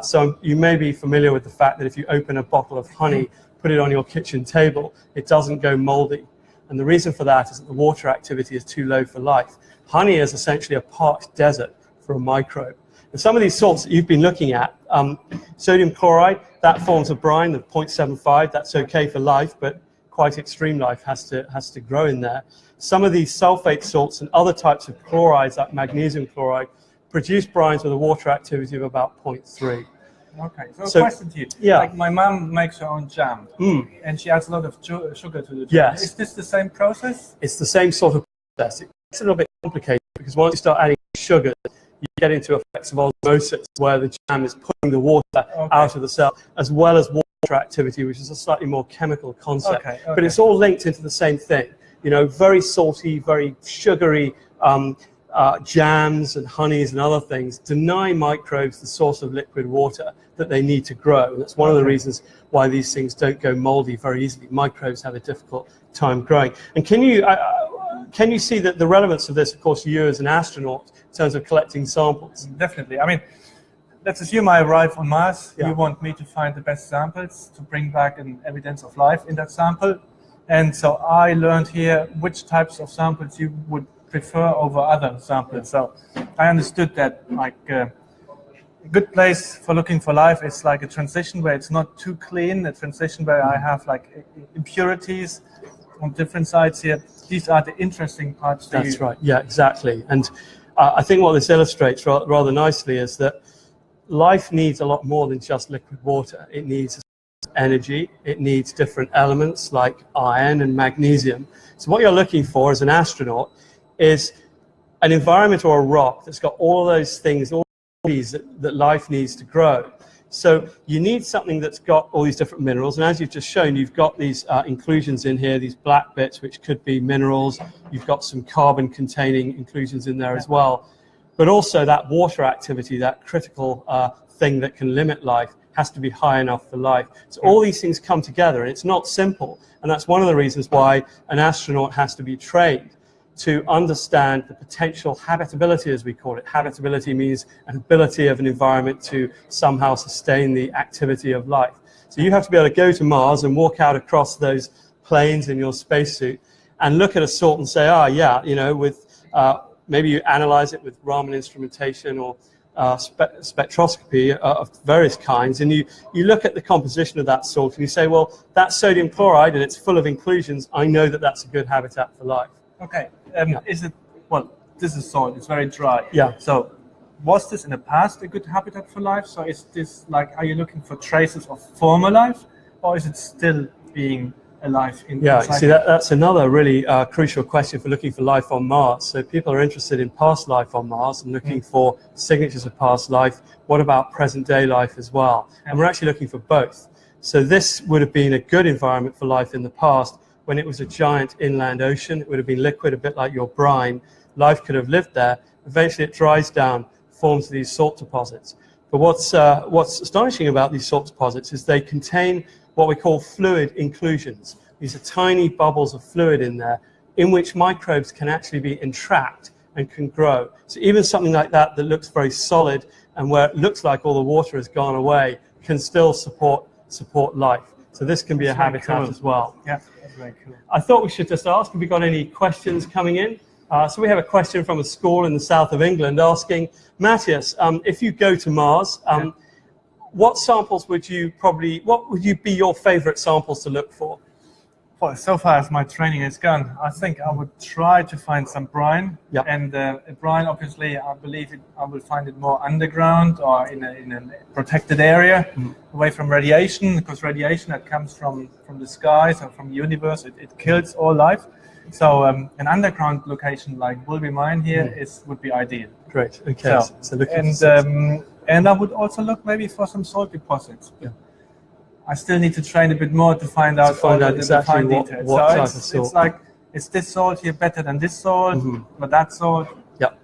So you may be familiar with the fact that if you open a bottle of honey, put it on your kitchen table, it doesn't go moldy. And the reason for that is that the water activity is too low for life. Honey is essentially a parched desert for a microbe. And some of these salts that you've been looking at, sodium chloride, that forms a brine of 0.75. That's okay for life, but quite extreme life has to grow in there. Some of these sulfate salts and other types of chlorides, like magnesium chloride, produce brines with a water activity of about 0.3. Okay, so a question to you. Yeah. Like my mom makes her own jam, and she adds a lot of sugar to the jam. Yes. Is this the same process? It's the same sort of process. It's a little bit complicated because once you start adding sugar, you get into effects of osmosis where the jam is pulling the water out of the cell, as well as water activity, which is a slightly more chemical concept. But it's all linked into the same thing. You know, very salty, very sugary jams and honeys and other things deny microbes the source of liquid water that they need to grow. And that's one of the reasons why these things don't go moldy very easily. Microbes have a difficult time growing. And can you see that the relevance of this, of course, you as an astronaut, in terms of collecting samples? Definitely. I mean, let's assume I arrive on Mars. Yeah. You want me to find the best samples to bring back an evidence of life in that sample. And so I learned here which types of samples you would prefer over other samples. So I understood that like a good place for looking for life is like a transition where it's not too clean, a transition where I have like impurities on different sides here. These are the interesting parts. That's right. Yeah, exactly. And I think what this illustrates rather nicely is that life needs a lot more than just liquid water. It needs energy. It needs different elements like iron and magnesium. So what you're looking for as an astronaut is an environment or a rock that's got all those things, all these that life needs to grow. So you need something that's got all these different minerals, and as you've just shown, you've got these inclusions in here, these black bits, which could be minerals. You've got some carbon-containing inclusions in there as well. But also that water activity, that critical thing that can limit life, has to be high enough for life. So all these things come together, and it's not simple. And that's one of the reasons why an astronaut has to be trained to understand the potential habitability, as we call it. Habitability means an ability of an environment to somehow sustain the activity of life. So you have to be able to go to Mars and walk out across those plains in your spacesuit and look at a salt and say, yeah, you know, with maybe you analyze it with Raman instrumentation or spectroscopy of various kinds, and you look at the composition of that salt and you say, well, that's sodium chloride and it's full of inclusions. I know that that's a good habitat for life. Okay. Is it, well, this is salt, it's very dry. Yeah. So was this in the past a good habitat for life? So is this like, are you looking for traces of former life, or is it still being alive in Yeah, you see, that's another really crucial question for looking for life on Mars. So people are interested in past life on Mars and looking for signatures of past life. What about present day life as well? And we're actually looking for both. So this would have been a good environment for life in the past when it was a giant inland ocean. It would have been liquid, a bit like your brine. Life could have lived there. Eventually it dries down, forms these salt deposits. But what's astonishing about these salt deposits is they contain what we call fluid inclusions. These are tiny bubbles of fluid in there in which microbes can actually be entrapped and can grow. So even something like that looks very solid and where it looks like all the water has gone away can still support life. So this can be a habitat as well. Yeah, that's very cool. I thought we should just ask, have we got any questions coming in? So we have a question from a school in the south of England asking, Matthias, if you go to Mars, what samples what would be your favorite samples to look for? Well, so far as my training is gone, I think I would try to find some brine. Yep. And brine, obviously, I believe I will find it more underground or in a protected area, away from radiation, because radiation that comes from the skies or from the universe, it kills all life. So an underground location like Boulby Mine here would be ideal. Great. Okay. So looking and I would also look maybe for some salt deposits. Yeah. I still need to train a bit more to find out the fine details. What type of So salt. it's like, is this salt here better than this salt, but that salt? Yep.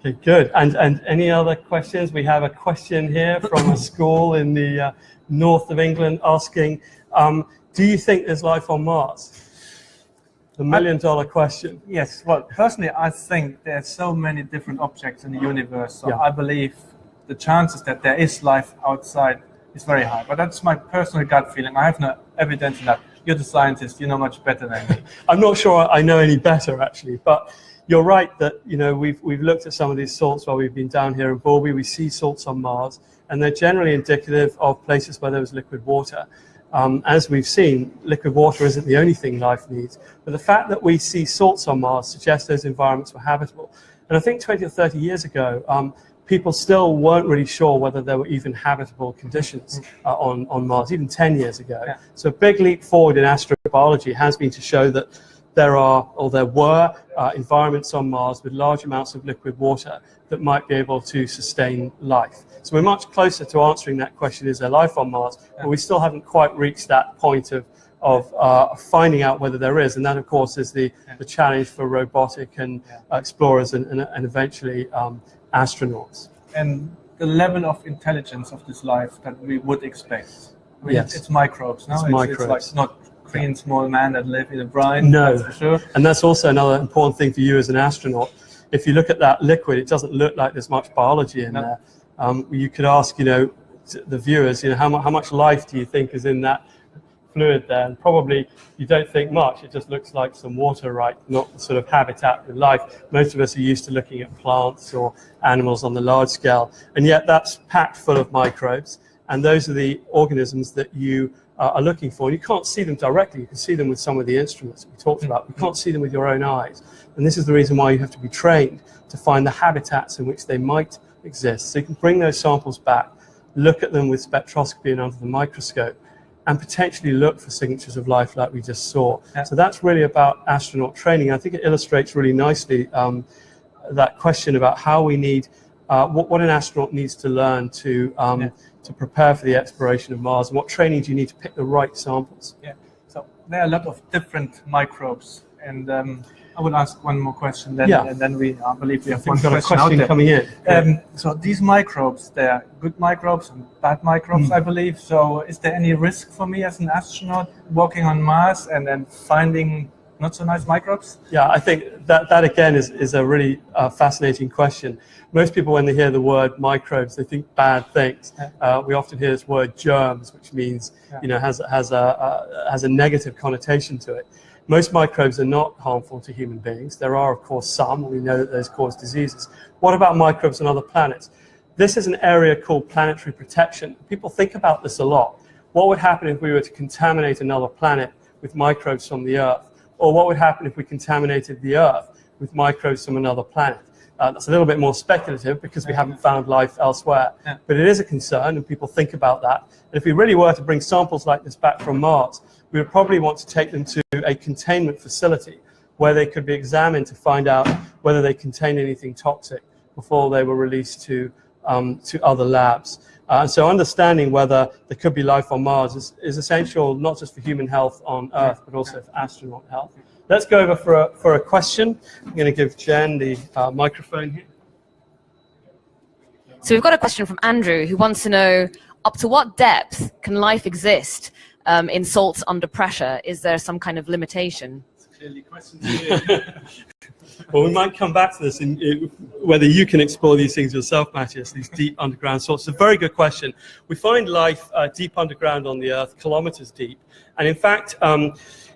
Okay, good. And any other questions? We have a question here from a school in the north of England asking, do you think there's life on Mars? The million-dollar question. Yes, well, personally, I think there's so many different objects in the universe, so Yeah. I believe the chances that there is life outside is very high. But that's my personal gut feeling. I have no evidence in that. You're the scientist, you know much better than me. I'm not sure I know any better, actually, but you're right that, you know, we've looked at some of these salts while we've been down here in Boulby. We see salts on Mars, and they're generally indicative of places where there was liquid water. As we've seen, liquid water isn't the only thing life needs, but the fact that we see salts on Mars suggests those environments were habitable. And I think 20 or 30 years ago, people still weren't really sure whether there were even habitable conditions on Mars, even 10 years ago. Yeah. So a big leap forward in astrobiology has been to show that there were environments on Mars with large amounts of liquid water that might be able to sustain life. So we're much closer to answering that question, is there life on Mars? But we still haven't quite reached that point of finding out whether there is. And that, of course, is the challenge for robotic and explorers and eventually astronauts. And the level of intelligence of this life that we would expect. I mean, Yes. it's microbes, no? It's It's microbes. like not green small man that live in a brine, No, that's for sure. and that's also another important thing for you as an astronaut. If you look at that liquid, it doesn't look like there's much biology in there. You could ask, you know, the viewers, you know, how much life do you think is in that fluid there? And probably you don't think much. It just looks like some water, right? Not the sort of habitat for life. Most of us are used to looking at plants or animals on the large scale, and yet that's packed full of microbes. And those are the organisms that you are looking for. You can't see them directly. You can see them with some of the instruments that we talked about. You can't see them with your own eyes. And this is the reason why you have to be trained to find the habitats in which they might exist. So you can bring those samples back, look at them with spectroscopy and under the microscope, and potentially look for signatures of life like we just saw. Yeah. So that's really about astronaut training. I think it illustrates really nicely that question about how we need, what an astronaut needs to learn to prepare for the exploration of Mars, and what training do you need to pick the right samples. Yeah. So there are a lot of different microbes, and I will ask one more question then, and then I believe we have one We've got a question question out coming in. there. So these microbes, they are good microbes and bad microbes, I believe. So is there any risk for me as an astronaut walking on Mars and then finding not so nice microbes? Yeah, I think that again is a really fascinating question. Most people, when they hear the word microbes, they think bad things. We often hear this word germs, which means you know has a negative connotation to it. Most microbes are not harmful to human beings. There are, of course, some. We know that those cause diseases. What about microbes on other planets? This is an area called planetary protection. People think about this a lot. What would happen if we were to contaminate another planet with microbes from the Earth? Or what would happen if we contaminated the Earth with microbes from another planet? That's a little bit more speculative because we haven't found life elsewhere. But it is a concern, and people think about that. And if we really were to bring samples like this back from Mars, we would probably want to take them to a containment facility where they could be examined to find out whether they contain anything toxic before they were released to other labs. So understanding whether there could be life on Mars is essential, not just for human health on Earth, but also for astronaut health. Let's go over for a question. I'm going to give Jen the microphone here. So we've got a question from Andrew, who wants to know, up to what depth can life exist in salts under pressure? Is there some kind of limitation? Clearly question to you. Well, we might come back to this in whether you can explore these things yourself, Matthias, these deep underground salts. It's a very good question. We find life deep underground on the Earth, kilometers deep. And in fact,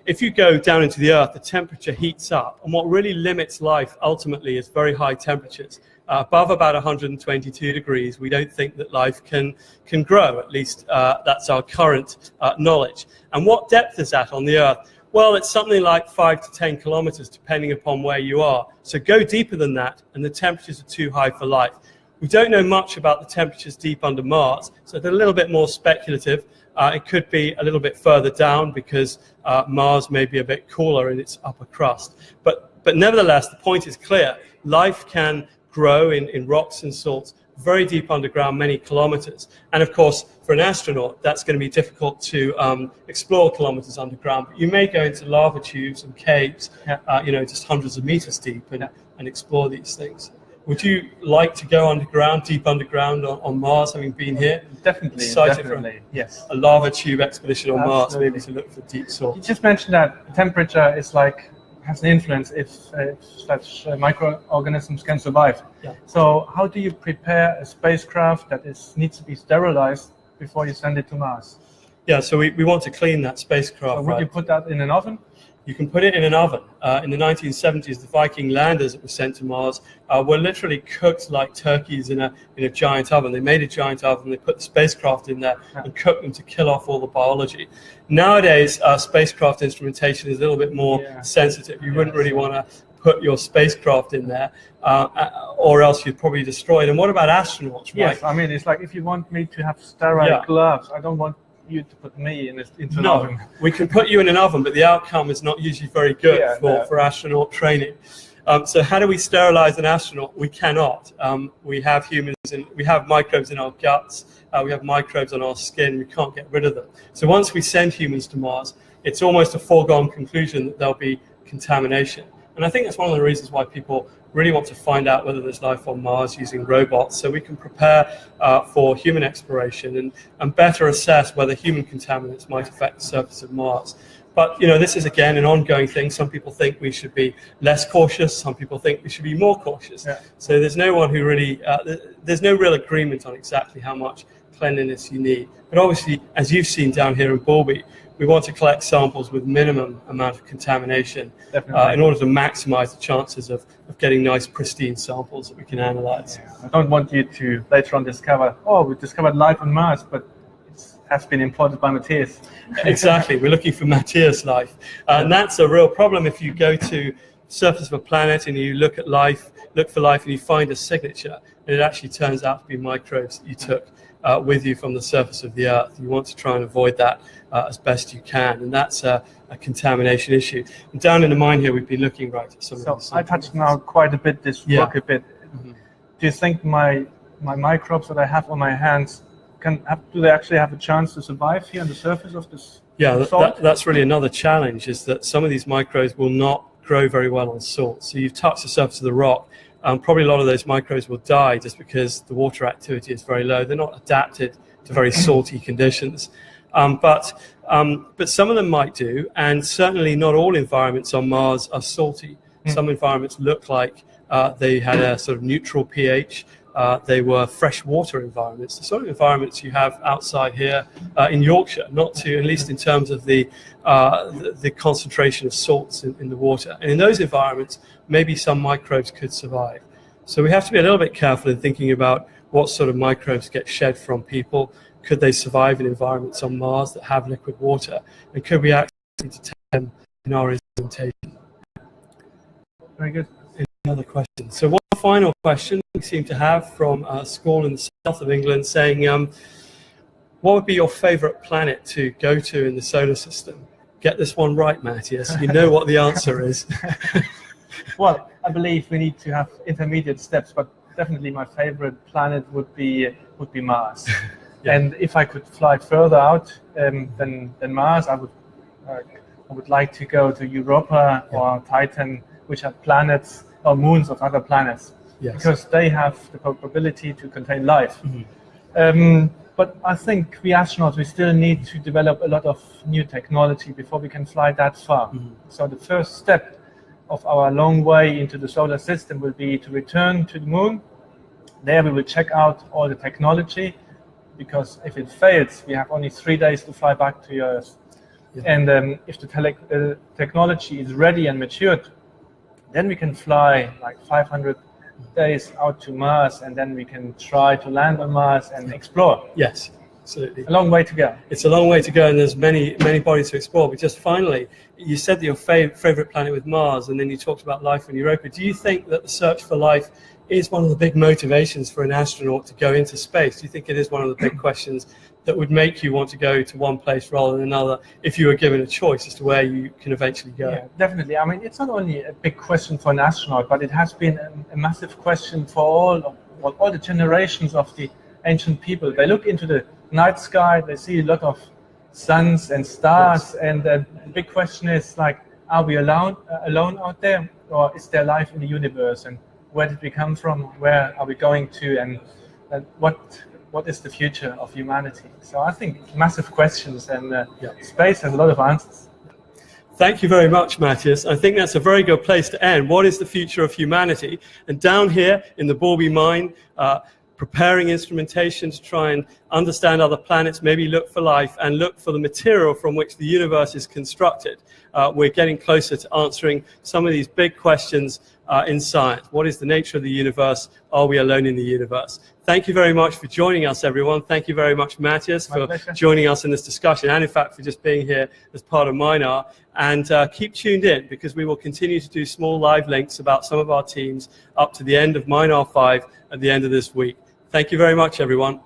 if you go down into the Earth, the temperature heats up. And what really limits life ultimately is very high temperatures. Above about 122 degrees, we don't think that life can grow. At least that's our current knowledge. And what depth is that on the Earth? Well, it's something like 5 to 10 kilometers, depending upon where you are. So go deeper than that, and the temperatures are too high for life. We don't know much about the temperatures deep under Mars, so they're a little bit more speculative. It could be a little bit further down because Mars may be a bit cooler in its upper crust. But nevertheless, the point is clear. Life can grow in rocks and salts very deep underground, many kilometers. And of course, for an astronaut, that's going to be difficult to explore kilometers underground. But you may go into lava tubes and caves, just hundreds of meters deep and explore these things. Would you like to go underground, deep underground on Mars, having been here? Definitely, yes. A lava tube expedition on Mars, maybe to look for deep source. You just mentioned that temperature is has an influence if such microorganisms can survive. Yeah. So how do you prepare a spacecraft that needs to be sterilized before you send it to Mars? Yeah, so we want to clean that spacecraft. So would you put that in an oven? You can put it in an oven. In the 1970s, the Viking landers that were sent to Mars were literally cooked like turkeys in a giant oven. They made a giant oven, they put the spacecraft in there and cooked them to kill off all the biology. Nowadays, spacecraft instrumentation is a little bit more sensitive. You wouldn't really want to put your spacecraft in there, or else you'd probably destroy it. And what about astronauts, right? Yes, I mean, it's like if you want me to have sterile gloves, I don't want you to put me into an oven. We can put you in an oven, but the outcome is not usually very good for astronaut training. So how do we sterilize an astronaut? We cannot. We have humans and we have microbes in our guts. We have microbes on our skin. We can't get rid of them. So once we send humans to Mars, it's almost a foregone conclusion that there'll be contamination. And I think that's one of the reasons why people really want to find out whether there's life on Mars using robots, so we can prepare for human exploration and better assess whether human contaminants might affect the surface of Mars. But this is again an ongoing thing. Some people think we should be less cautious. Some people think we should be more cautious. Yeah. So there's no one who really, there's no real agreement on exactly how much cleanliness you need. But obviously, as you've seen down here in Boulby, we want to collect samples with minimum amount of contamination in order to maximize the chances of getting nice, pristine samples that we can analyze. Yeah. I don't want you to later on discover, we discovered life on Mars, but it has been imported by Matthias. Exactly. We're looking for Matthias life. And that's a real problem if you go to the surface of a planet and you look for life and you find a signature, and it actually turns out to be microbes that you took with you from the surface of the Earth. You want to try and avoid that as best you can, and that's a contamination issue. And down in the mine here, we've been looking at some of the I touched now quite a bit this rock a bit. Mm-hmm. Do you think my microbes that I have on my hands do they actually have a chance to survive here on the surface of this? Yeah, that's really another challenge, is that some of these microbes will not grow very well on salt. So you've touched the surface of the rock. Probably a lot of those microbes will die just because the water activity is very low. They're not adapted to very salty conditions. But some of them might do, and certainly not all environments on Mars are salty. Some environments look like they had a sort of neutral pH. They were freshwater environments, the sort of environments you have outside here in Yorkshire, at least in terms of the concentration of salts in the water. And in those environments, maybe some microbes could survive. So we have to be a little bit careful in thinking about what sort of microbes get shed from people. Could they survive in environments on Mars that have liquid water? And could we actually detect them in our instrumentation? Very good. Another question. So one final question we seem to have from a school in the south of England saying, what would be your favorite planet to go to in the solar system? Get this one right, Matthias. You know what the answer is. Well, I believe we need to have intermediate steps, but definitely my favorite planet would be Mars. Yeah. And if I could fly further out than Mars, I would like to go to Europa or Titan, which are planets or moons of other planets, because they have the probability to contain life. Mm-hmm. But I think we astronauts, we still need to develop a lot of new technology before we can fly that far. Mm-hmm. So the first step of our long way into the solar system will be to return to the moon. There we will check out all the technology, because if it fails, we have only 3 days to fly back to Earth. Yeah. And if the technology is ready and matured, then we can fly like 500 days out to Mars, and then we can try to land on Mars and explore. Yes, absolutely. A long way to go. It's a long way to go, and there's many bodies to explore. But just finally, you said that your favorite planet was Mars, and then you talked about life on Europa. Do you think that the search for life is one of the big motivations for an astronaut to go into space? Do you think it is one of the big questions that would make you want to go to one place rather than another if you were given a choice as to where you can eventually go? Yeah, definitely. I mean, it's not only a big question for an astronaut, but it has been a massive question for all well, all the generations of the ancient people, they look into the night sky, they see a lot of suns and stars, and the big question is, like, are we alone out there, or is there life in the universe, and where did we come from, where are we going to, and what is the future of humanity? So I think massive questions, and space has a lot of answers. Thank you very much, Matthias. I think that's a very good place to end. What is the future of humanity? And down here in the Boulby Mine, preparing instrumentation to try and understand other planets, maybe look for life and look for the material from which the universe is constructed. We're getting closer to answering some of these big questions in science. What is the nature of the universe? Are we alone in the universe? Thank you very much for joining us, everyone. Thank you very much, Matthias, for joining us in this discussion, and in fact for just being here as part of MINAR. And keep tuned in, because we will continue to do small live links about some of our teams up to the end of MINAR 5 at the end of this week. Thank you very much, everyone.